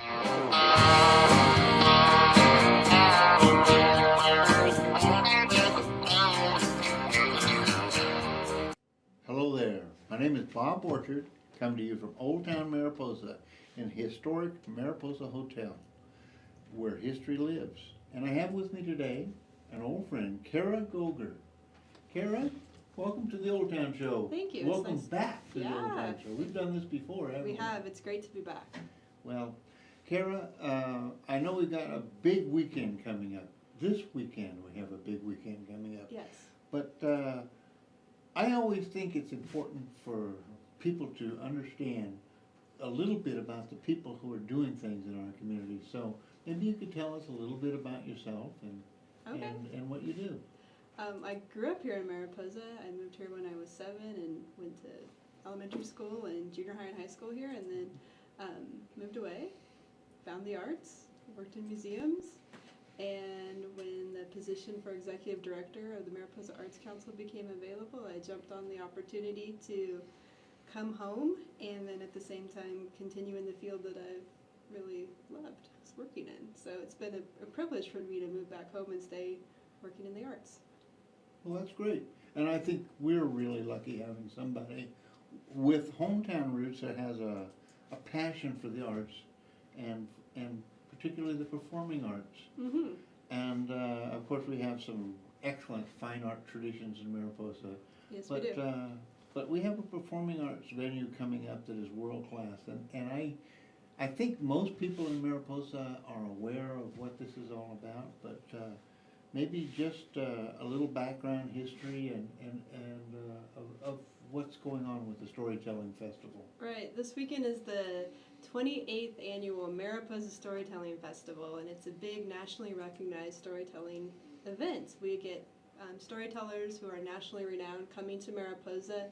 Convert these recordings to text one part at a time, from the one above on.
Hello there. My name is Bob Orchard, coming to you from Old Town Mariposa in historic Mariposa Hotel, where history lives. And I have with me today an old friend, Cara Goger. Cara, welcome to the Old Town Show. Thank you. Welcome back to the Old Town Show. We've done this before, haven't we? We have. It's great to be back. Well, Cara, I know we've got a big weekend coming up. This weekend we have a big weekend coming up. Yes. But I always think it's important for people to understand a little bit about the people who are doing things in our community. So maybe you could tell us a little bit about yourself and what you do. I grew up here in Mariposa. I moved here when I was 7 and went to elementary school and junior high and high school here, and then moved away, found the arts, worked in museums, and when the position for executive director of the Mariposa Arts Council became available, I jumped on the opportunity to come home and then at the same time continue in the field that I've really loved working in. So it's been a privilege for me to move back home and stay working in the arts. Well, that's great. And I think we're really lucky having somebody with hometown roots that has a passion for the arts and particularly the performing arts. Mm-hmm. And of course we have some excellent fine art traditions in Mariposa. Yes, we do. But we have a performing arts venue coming up that is world class, and I think most people in Mariposa are aware of what this is all about, but maybe just a little background history of what's going on with the Storytelling Festival. Right. This weekend is the 28th annual Mariposa Storytelling Festival, and it's a big nationally recognized storytelling event. We get storytellers who are nationally renowned coming to Mariposa,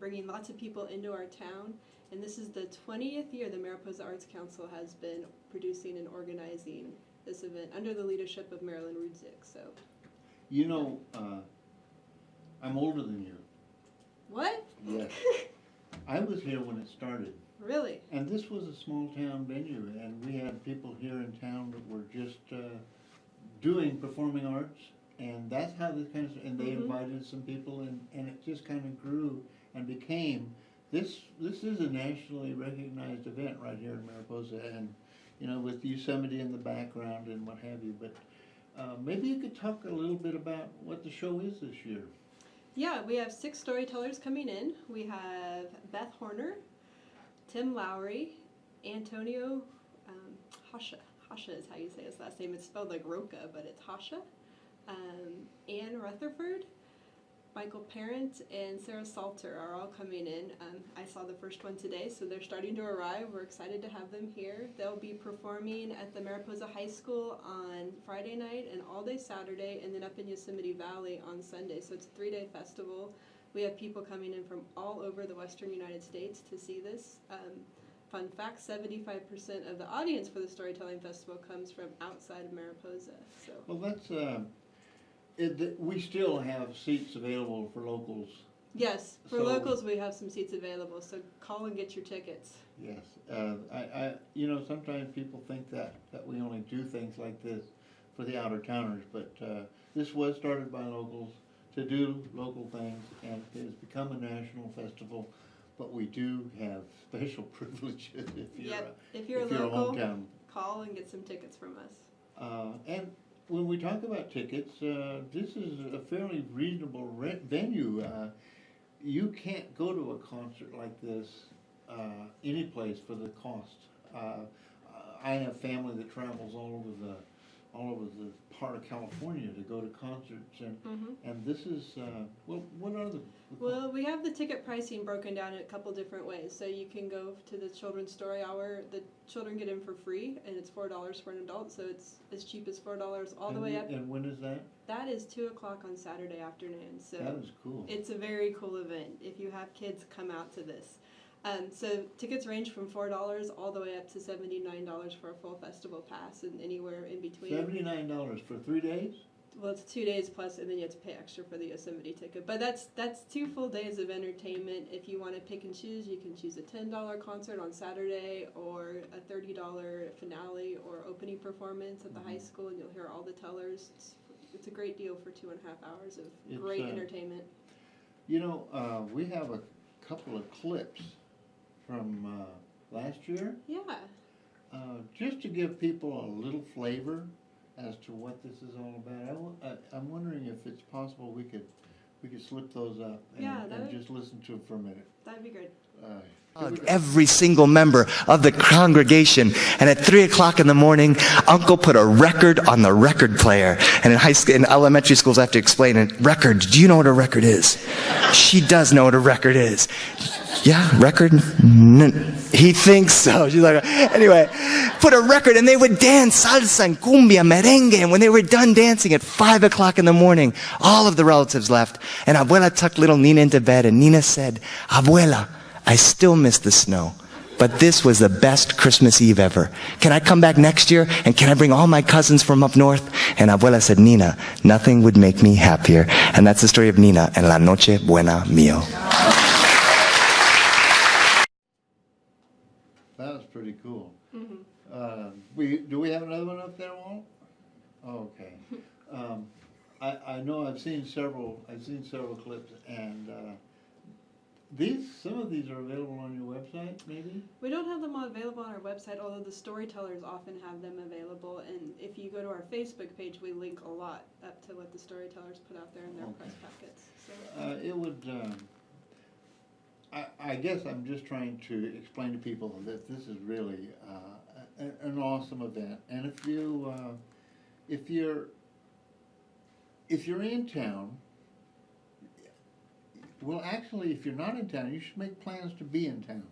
bringing lots of people into our town. And this is the 20th year the Mariposa Arts Council has been producing and organizing this event under the leadership of Marilyn Rudzik. So, you know, I'm older than you. What? Yes. I was here when it started. Really? And this was a small town venue, and we had people here in town that were just doing performing arts, and that's how this kind of, and they invited some people, and it just kind of grew and became, this is a nationally recognized event right here in Mariposa, and you know, with Yosemite in the background and what have you, but maybe you could talk a little bit about what the show is this year. Yeah, we have 6 storytellers coming in. We have Beth Horner, Tim Lowry, Antonio Hasha. Hasha is how you say his last name. It's spelled like Roca, but it's Hasha. Ann Rutherford, Michael Parent, and Sarah Salter are all coming in. I saw the first one today, so they're starting to arrive. We're excited to have them here. They'll be performing at the Mariposa High School on Friday night and all day Saturday, and then up in Yosemite Valley on Sunday. So it's a 3-day festival. We have people coming in from all over the western United States to see this. Fun fact, 75% of the audience for the Storytelling Festival comes from outside of Mariposa. So. Well, that's, we still have seats available for locals. Yes, for locals we have some seats available, so call and get your tickets. Yes, you know, sometimes people think that we only do things like this for the outer-towners, but this was started by locals to do local things, and it has become a national festival. But we do have special privileges if you're a local, hometown. Call and get some tickets from us. And when we talk about tickets, this is a fairly reasonable venue. You can't go to a concert like this any place for the cost. I have family that travels all over the part of California to go to concerts, and this is what are the well, we have the ticket pricing broken down in a couple different ways. So you can go to the Children's Story Hour. The children get in for free, and it's $4 for an adult, so it's as cheap as $4 all the way up. And when is that? That is 2 o'clock on Saturday afternoon. So that is cool. It's a very cool event. If you have kids, come out to this. So tickets range from $4 all the way up to $79 for a full festival pass, and anywhere in between. $79 for 3 days? Well, it's 2 days plus, and then you have to pay extra for the Yosemite ticket. But that's 2 full days of entertainment. If you want to pick and choose, you can choose a $10 concert on Saturday, or a $30 finale or opening performance at the high school, and you'll hear all the tellers. It's a great deal for 2.5 hours of great entertainment. You know, we have a couple of clips from last year. Yeah. Just to give people a little flavor as to what this is all about. I'm wondering if it's possible we could slip those up and just listen to them for a minute. That'd be great. Every single member of the congregation, and at 3 o'clock in the morning, Uncle put a record on the record player. And in high school, in elementary schools, I have to explain it. Record. Do you know what a record is? She does know what a record is. Yeah, record? He thinks so. She's like, anyway, put a record, and they would dance salsa and cumbia, merengue. And when they were done dancing at 5 o'clock in the morning, all of the relatives left. And Abuela tucked little Nina into bed, and Nina said, Abuela, I still miss the snow, but this was the best Christmas Eve ever. Can I come back next year, and can I bring all my cousins from up north? And Abuela said, Nina, nothing would make me happier. And that's the story of Nina and La Noche Buena Mio. That was pretty cool. Mm-hmm. Do we have another one up there, Walt? Oh, okay. I know I've seen several clips, and some of these are available on your website, maybe? We don't have them available on our website, although the storytellers often have them available. And if you go to our Facebook page, we link a lot up to what the storytellers put out there in their press packets. So. It would. I guess I'm just trying to explain to people that this is really an awesome event, and if you're in town. Well, actually, if you're not in town, you should make plans to be in town.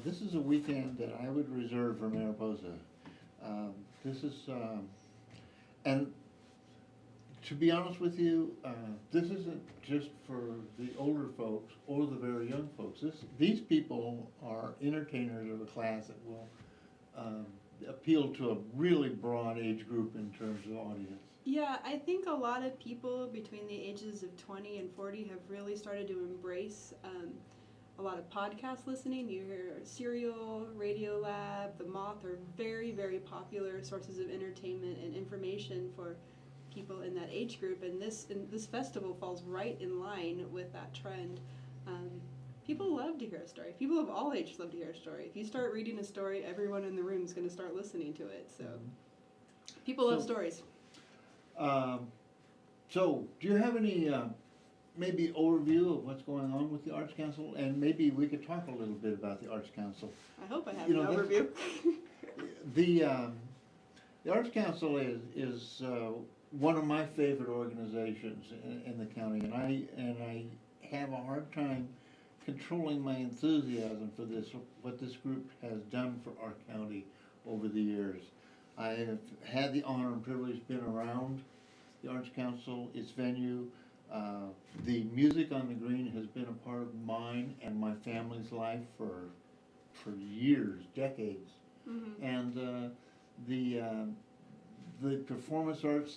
This is a weekend that I would reserve for Mariposa. And to be honest with you, this isn't just for the older folks or the very young folks. These people are entertainers of a class that will appeal to a really broad age group in terms of audience. Yeah, I think a lot of people between the ages of 20 and 40 have really started to embrace a lot of podcast listening. You hear Serial, Radio Lab, The Moth are very, very popular sources of entertainment and information for people in that age group. And this festival falls right in line with that trend. People love to hear a story. People of all ages love to hear a story. If you start reading a story, everyone in the room is going to start listening to it. So people love stories. So, do you have any maybe overview of what's going on with the Arts Council? And maybe we could talk a little bit about the Arts Council. I hope I have an overview. The Arts Council is one of my favorite organizations in the county, and I have a hard time controlling my enthusiasm for what this group has done for our county over the years. I have had the honor and privilege been around the Arts Council, its venue. The music on the green has been a part of mine and my family's life for years, decades. Mm-hmm. And the performance arts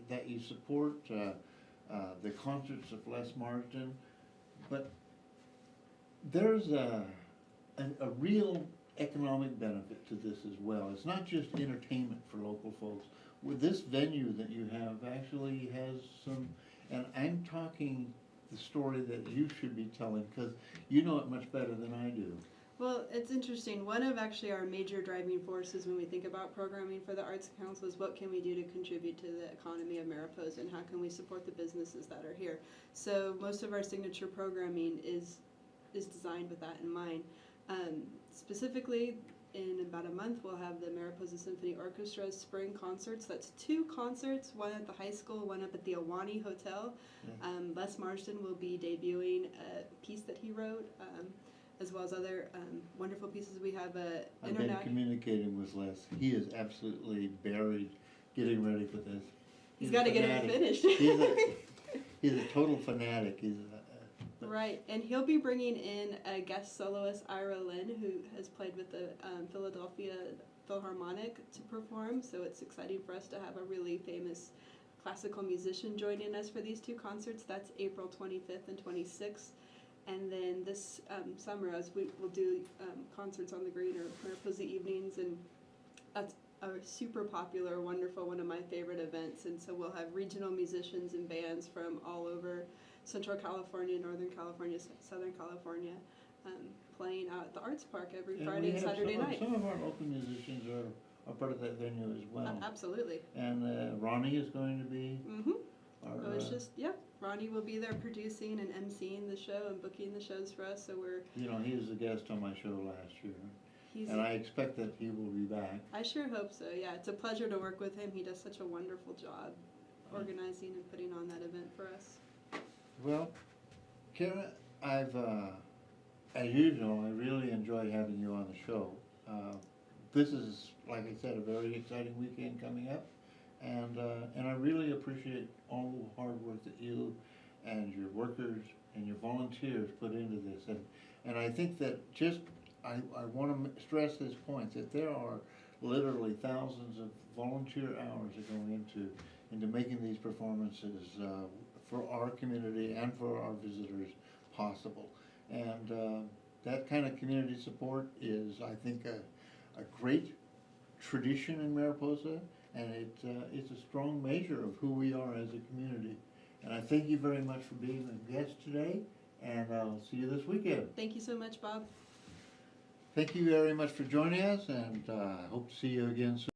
that you support, the concerts of Les Marsden, but there's a real economic benefit to this as well. It's not just entertainment for local folks. With this venue that you have actually has some, and I'm talking the story that you should be telling because you know it much better than I do. Well, it's interesting. One of actually our major driving forces when we think about programming for the Arts Council is what can we do to contribute to the economy of Mariposa and how can we support the businesses that are here. So most of our signature programming is designed with that in mind. Specifically, in about a month, we'll have the Mariposa Symphony Orchestra's spring concerts. That's 2 concerts, one at the high school, one up at the Awani Hotel. Yeah. Les Marsden will be debuting a piece that he wrote, as well as other wonderful pieces. We have I've been communicating with Les. He is absolutely buried getting ready for this. He's got to get it finished. He's a total fanatic. Right, and he'll be bringing in a guest soloist, Ira Lynn, who has played with the Philadelphia Philharmonic to perform, so it's exciting for us to have a really famous classical musician joining us for these 2 concerts. That's April 25th and 26th. And then this summer, as we will do concerts on the green or Mariposa evenings, and that's a super popular, wonderful, one of my favorite events. And so we'll have regional musicians and bands from all over Central California, Northern California, Southern California, playing out at the Arts Park every Friday and Saturday night. Some of our local musicians are part of that venue as well. Absolutely. And Ronnie is going to be. Mm-hmm. Our, It's just, Ronnie will be there producing and emceeing the show and booking the shows for us. So we're. You know, he was a guest on my show last year. He's, and I expect that he will be back. I sure hope so. Yeah, it's a pleasure to work with him. He does such a wonderful job organizing and putting on that event for us. Well, Cara, I've, as usual, I really enjoy having you on the show. This is, like I said, a very exciting weekend coming up, and I really appreciate all the hard work that you and your workers and your volunteers put into this. And I think that I want to stress this point, that there are literally thousands of volunteer hours that go into making these performances for our community and for our visitors possible. And that kind of community support is, I think, a great tradition in Mariposa, and it's a strong measure of who we are as a community. And I thank you very much for being a guest today, and I'll see you this weekend. Thank you so much, Bob. Thank you very much for joining us, and I hope to see you again soon.